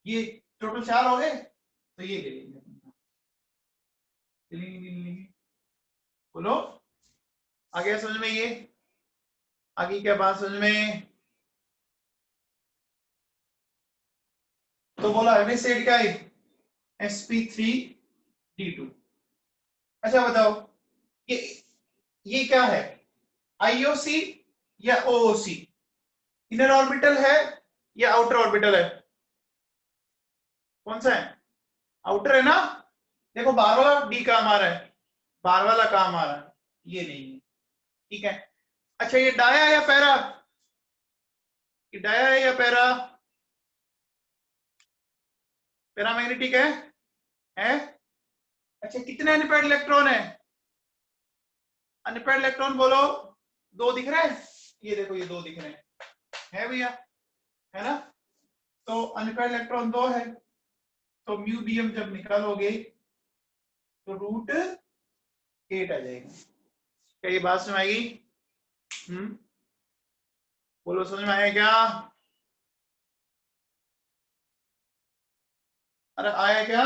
ये टोटल 4 हो गए, तो ये ले लेंगे, बोलो आ गया समझ में ये, आगे क्या बात समझ में। तो बोला एवरेज सेट क्या है, sp3d2। अच्छा बताओ, ये ये क्या है, आईओसी या ओओसी, इनर ऑर्बिटल है या आउटर ऑर्बिटल है, कौन सा है, आउटर है ना। देखो बाहर वाला डी काम आ रहा है, बाहर वाला काम आ रहा है, ये नहीं है, ठीक है। अच्छा ये डाया या पैरा, ये डाया है या पैरा, पैरामैग्नेटिक है। अच्छा कितने अनपेयर्ड इलेक्ट्रॉन है, अनपेयर्ड इलेक्ट्रॉन बोलो, दो दिख रहे हैं, ये देखो ये दो दिख रहे हैं, है भैया, है ना। तो अनपेयर्ड इलेक्ट्रॉन दो है, तो म्यू बीएम जब निकालोगे तो √8 आ जाएगा। क्या ये बात समझ में आएगी, बोलो समझ में आया क्या, अरे आया क्या।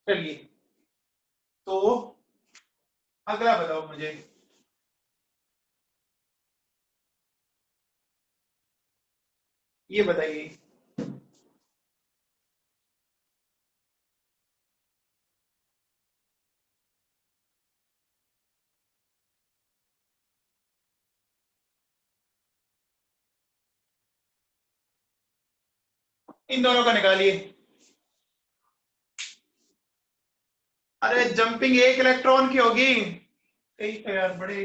चलिए तो अगला बताओ मुझे, ये बताइए, इन दोनों का निकालिए। अरे जंपिंग एक इलेक्ट्रॉन की होगी, यही तो यार बड़े,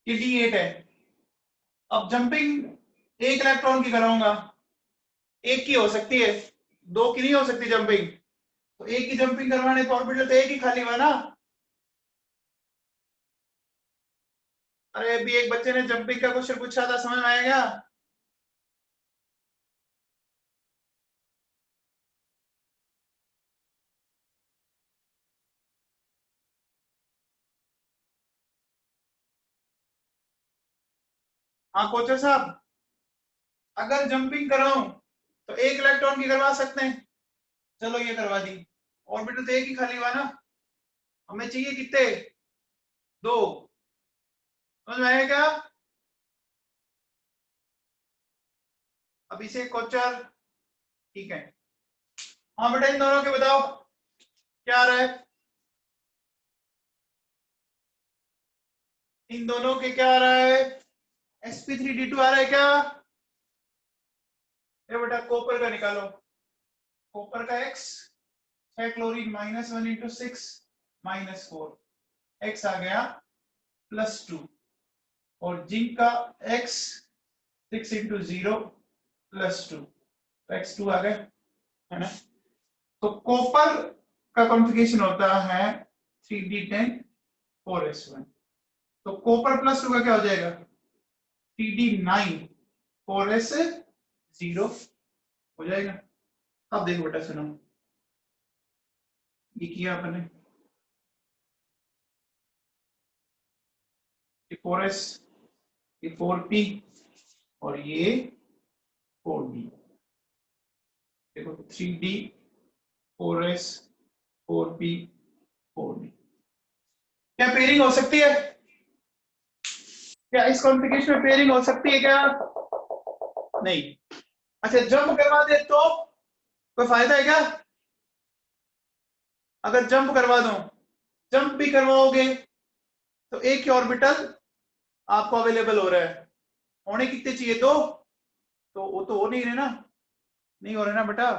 टी8 है। अब जंपिंग एक इलेक्ट्रॉन की कराऊंगा, एक की हो सकती है, दो की नहीं हो सकती जंपिंग। तो एक की जंपिंग करवाने पर ऑर्बिटल तो एक ही खाली हुआ ना। अरे अभी एक बच्चे ने जंपिंग का क्वेश्चन पूछा था, समझ में आएगा। हाँ कोचर साहब, अगर जंपिंग कराऊं तो एक इलेक्ट्रॉन की करवा सकते हैं, चलो ये करवा दी, ऑर्बिटल तो एक ही खाली हुआ ना, हमें चाहिए कितने, दो, समझ में आएगा क्या। अब इसे कोचर, ठीक है। हाँ बेटा इन दोनों के बताओ क्या आ रहा है, इन दोनों के क्या आ रहा है, sp3d2 आ रहा है क्या। ये बेटा कॉपर का निकालो, कॉपर का x, 6 क्लोरीन -1 × 6 -4, x आ गया +2, और जिंक का x 6 × 0 +2, तो x2 आ गया, है ना। तो कॉपर का कॉन्फ़िगरेशन होता है 3d10 4s1, तो कॉपर +2 का क्या हो जाएगा, 3d9 4s0 हो जाएगा। अब देखो बेटा सुनो, ये किया आपने, ये 4s ये 4p और ये 4d। देखो 3d 4s 4p 4d। क्या पेयरिंग हो सकती है? क्या इस कॉन्फ़िगरेशन में पेयरिंग हो सकती है क्या? नहीं। अच्छा जंप करवा दे तो कोई फायदा है क्या? अगर जंप करवा दो, जंप भी करवाओगे तो एक ही ऑर्बिटल आपको अवेलेबल हो रहा है, होने कितने चाहिए? दो, तो वो तो हो नहीं रहे ना, नहीं हो रहे ना बेटा।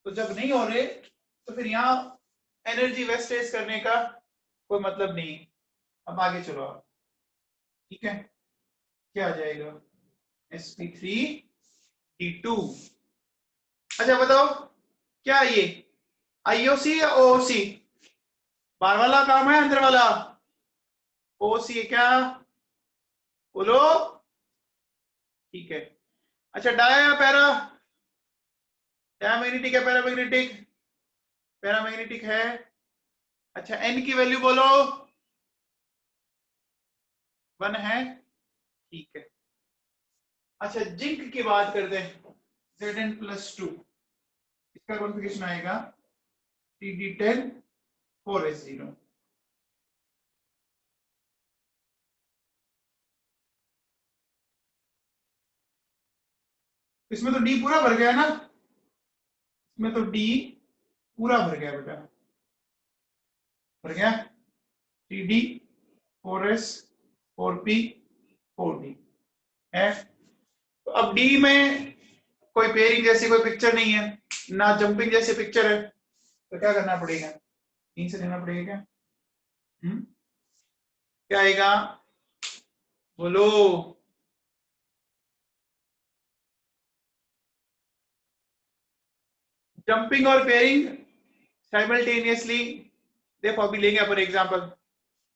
तो जब नहीं हो रहे तो फिर यहाँ एनर्जी वेस्टेज करने का कोई मतलब नहीं। अब आगे चलो आप, ठीक है, क्या आ जाएगा? sp3d2। अच्छा बताओ क्या ये आईओसी या ओओसी? बाहर वाला काम है अंदर वाला? ओओसी है क्या? बोलो। ठीक है। अच्छा डाया या पैरा? डायमैग्नेटिक है पैरामैग्नेटिक? पैरामैग्नेटिक है। अच्छा एन की वैल्यू बोलो। 1 है, ठीक है। अच्छा जिंक की बात करते हैं, Zn+2, इसका कॉन्फ़िगरेशन आएगा Td10 4s0। इसमें तो डी पूरा भर गया ना, इसमें तो डी पूरा भर गया बेटा, भर गया। Td 4s 4p 4d है। तो अब डी में कोई पेयरिंग जैसी कोई पिक्चर नहीं है, ना जंपिंग जैसी पिक्चर है, तो क्या करना पड़ेगा? 3 से लेना पड़ेगा क्या? क्या आएगा बोलो? जंपिंग और पेयरिंग साइमल्टेनियसली। देखो अभी लेंगे अपन एग्जांपल,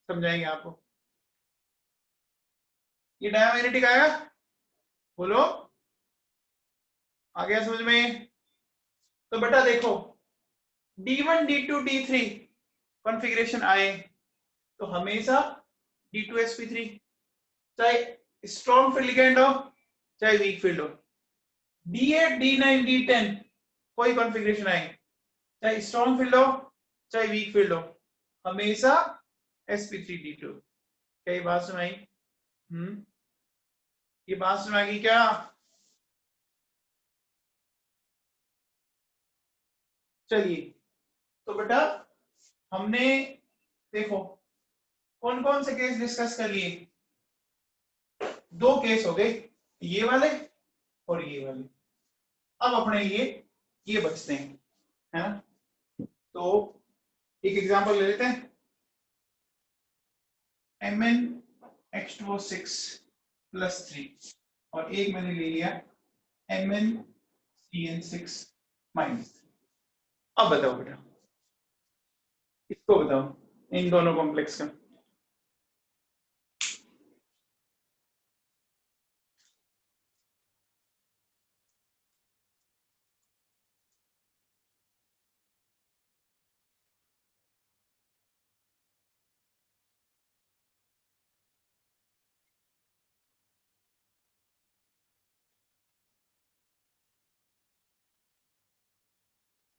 समझाएंगे आपको। ये डायमैग्नेटिक आएगा, बोलो आ गया समझ में? तो बेटा देखो D1 D2 D3 कॉन्फ़िगरेशन आए तो हमेशा D2sp3, चाहे स्ट्रॉन्ग फील्ड लिगेंड हो चाहे वीक फील्ड हो। D8 D9 D10 कोई कॉन्फ़िगरेशन आए, चाहे स्ट्रॉन्ग फील्ड हो चाहे वीक फील्ड हो, हमेशा sp3d2। क्या ये बात सुनाई? ये बात सुनाई क्या? चलिए तो बेटा हमने देखो कौन कौन से केस डिस्कस कर लिए? 2 केस हो गए, ये वाले और ये वाले। अब अपने लिए ये बचते हैं, है ना? तो एक एग्जांपल ले लेते हैं, MnH2O6+3 और एक मैंने ले लिया MnCN6-3। अब बताओ बेटा, इसको बताओ, इन दोनों कॉम्प्लेक्स का।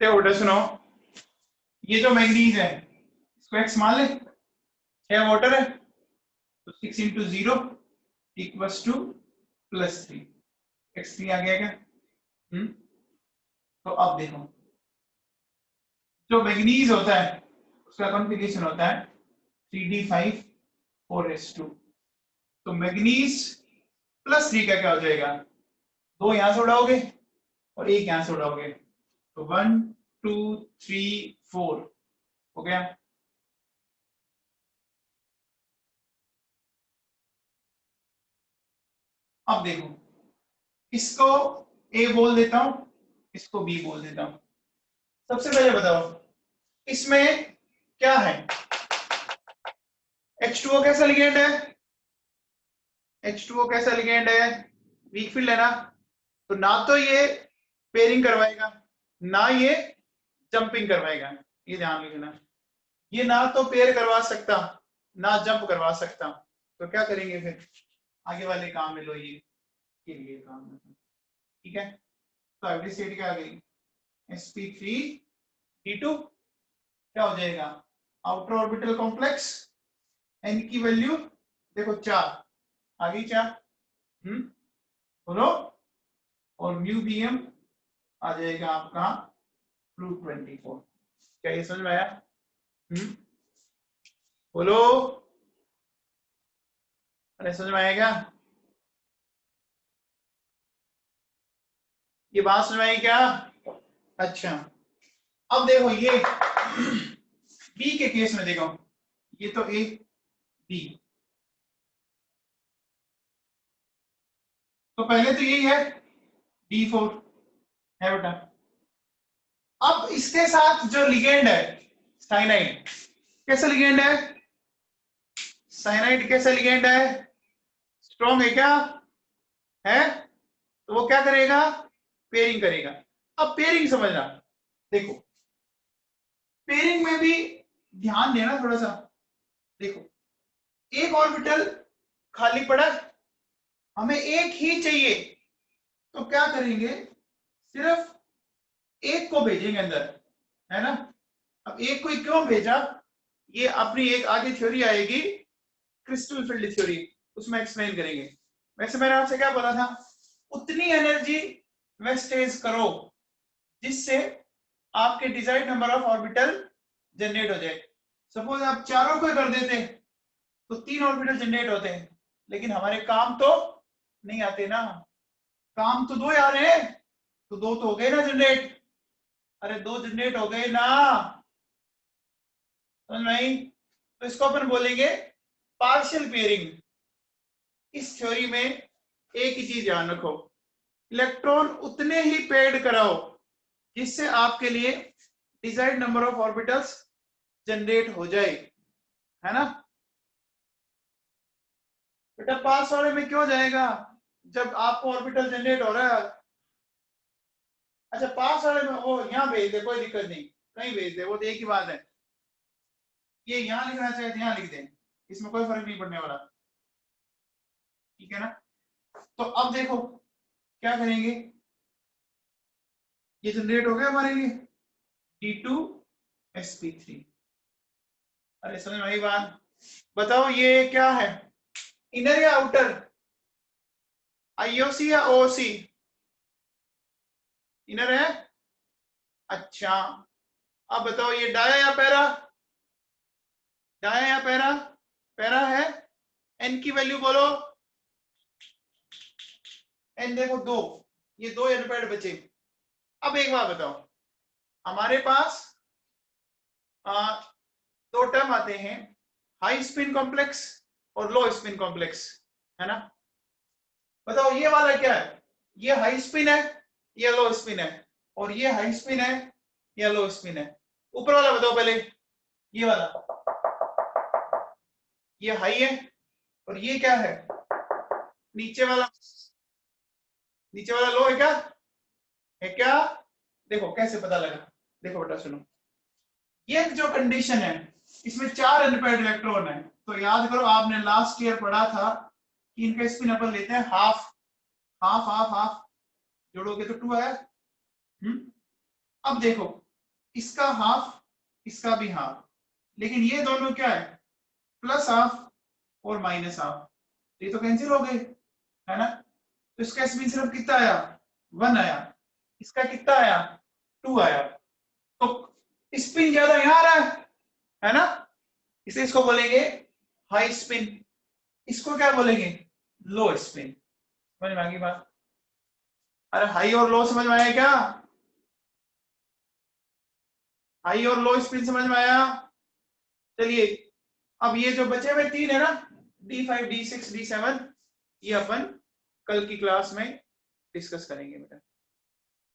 देखो बेटा सुनो, ये जो मैंगनीज है इसको एक्स मान ले, 6 वाटर है तो 6 × 0 = +3, x3 आ गया क्या? तो अब देखो जो मैंगनीज होता है उसका कॉन्फ़िगरेशन होता है 3d5 4s2। तो मैंगनीज +3 का क्या हो जाएगा? 2 यहां से उड़ाओगे और 1 यहां से उड़ाओगे, तो 1 2 3 4 हो गया। अब देखो इसको ए बोल देता हूं, इसको बी बोल देता हूं। सबसे पहले बताओ इसमें क्या है? H2O कैसा लिगेंड है? H2O कैसा लिगेंड है? वीक फील्ड है ना, तो ना तो ये पेयरिंग करवाएगा ना ये जंपिंग करवाएगा, ये ध्यान रखना। ये ना तो पेयर करवा सकता ना जंप करवा सकता, तो क्या करेंगे फिर? आगे वाले काम में लो, ये के लिए काम में, ठीक है। तो एवरी स्टेट क्या आ गई, sp3d2 क्या हो जाएगा, आउटर ऑर्बिटल कॉम्प्लेक्स, n की वैल्यू देखो 4 आ गई, 4 बोलो, और म्यू bm आ जाएगा आपका √24। क्या ये समझ में आया? बोलो, अरे समझ में आया क्या? ये बात समझ में आई क्या? अच्छा, अब देखो ये बी के केस में देखो, ये तो ए बी, तो पहले तो यही है D4 है बेटा। अब इसके साथ जो लिगेंड है साइनाइड, कैसा लिगेंड है, साइनाइड कैसा लिगेंड है, स्ट्रॉन्ग है क्या है, तो वो क्या करेगा, पेयरिंग करेगा। अब पेयरिंग समझना, देखो पेयरिंग में भी ध्यान देना थोड़ा सा, देखो एक ऑर्बिटल खाली पड़ा, हमें एक ही चाहिए, तो क्या करेंगे, सिर्फ एक को भेजेंगे अंदर, है ना। अब एक को क्यों भेजा, ये अपनी एक आगे थ्योरी आएगी क्रिस्टल फील्ड थ्योरी, उसमें एक्सप्लेन करेंगे। वैसे मैंने आपसे क्या बोला था, उतनी एनर्जी वेस्टेज करो जिससे आपके desired number of orbital generate हो जाए। सपोज आप चारों को कर देते तो 3 ऑर्बिटल जनरेट होते हैं, लेकिन हमारे काम तो नहीं आते ना, काम तो 2 आ रहे हैं, तो 2 तो हो गए ना जनरेट, अरे 2 जनरेट हो गए ना, समझ में आई? तो इसको अपन बोलेंगे पार्शियल पेयरिंग। इस थ्योरी में एक ही चीज ध्यान रखो, इलेक्ट्रॉन उतने ही पेड कराओ जिससे आपके लिए desired number of orbitals generate हो जाए, है ना। बेटा पास वाले में क्यों जाएगा, जब आपको ऑर्बिटल जनरेट हो रहा है। अच्छा पास वाले में वो यहाँ भेज दे, कोई दिक्कत नहीं, कहीं भेज दे, वो तो एक ही बात है, ये यहाँ लिखना चाहे तो यहाँ लिख दें, इसमें कोई फर्क नहीं पड़ने वाला, ठीक है ना। तो अब देखो क्या करेंगे, ये जनरेट हो गया हमारे लिए D2sp3। अरे समझ में आई बात, बताओ ये क्या है, इनर या आउटर, IOC या OC, इनर है। अच्छा अब बताओ ये डाया या पैरा, डाया या पैरा, पैरा है। n की वैल्यू बोलो, n देखो 2, ये 2 n पैड बचे। अब एक बात बताओ, हमारे पास 2 टर्म आते हैं, हाई स्पिन कॉम्प्लेक्स और लो स्पिन कॉम्प्लेक्स, है ना। बताओ ये वाला क्या है, ये हाई स्पिन है या लो स्पिन है, और ये हाई स्पिन है या लो स्पिन है। ऊपर वाला बताओ पहले, ये वाला, ये हाई है और ये क्या है, नीचे वाला, नीचे वाला लो है क्या, है क्या। देखो कैसे पता लगा, देखो बेटा सुनो, ये जो कंडीशन है इसमें 4 अनपेयर्ड इलेक्ट्रॉन है, तो याद करो आपने लास्ट ईयर पढ़ा था कि इनका स्पिन अपन लेते हैं हाफ हाफ हाफ हाफ, जोड़ोगे तो 2 है। अब देखो इसका हाफ, इसका भी हाफ, लेकिन ये दोनों क्या है, प्लस हाफ और माइनस हाफ, ये तो कैंसिल हो गए, है ना। तो इसका स्पिन सिर्फ कितना आया, 1 आया, इसका कितना आया, 2 आया, तो स्पिन ज्यादा यहां आ रहा है ना, इसे इसको बोलेंगे हाई स्पिन, इसको क्या बोलेंगे, लो स्पिन। समझ में आ गई बात, अरे हाई और लो समझ में आया क्या, हाई और लो स्पिन समझ में आया। चलिए अब ये जो बचे हुए 3 है ना, D5 D6 D7, ये अपन कल की क्लास में डिस्कस करेंगे बेटा।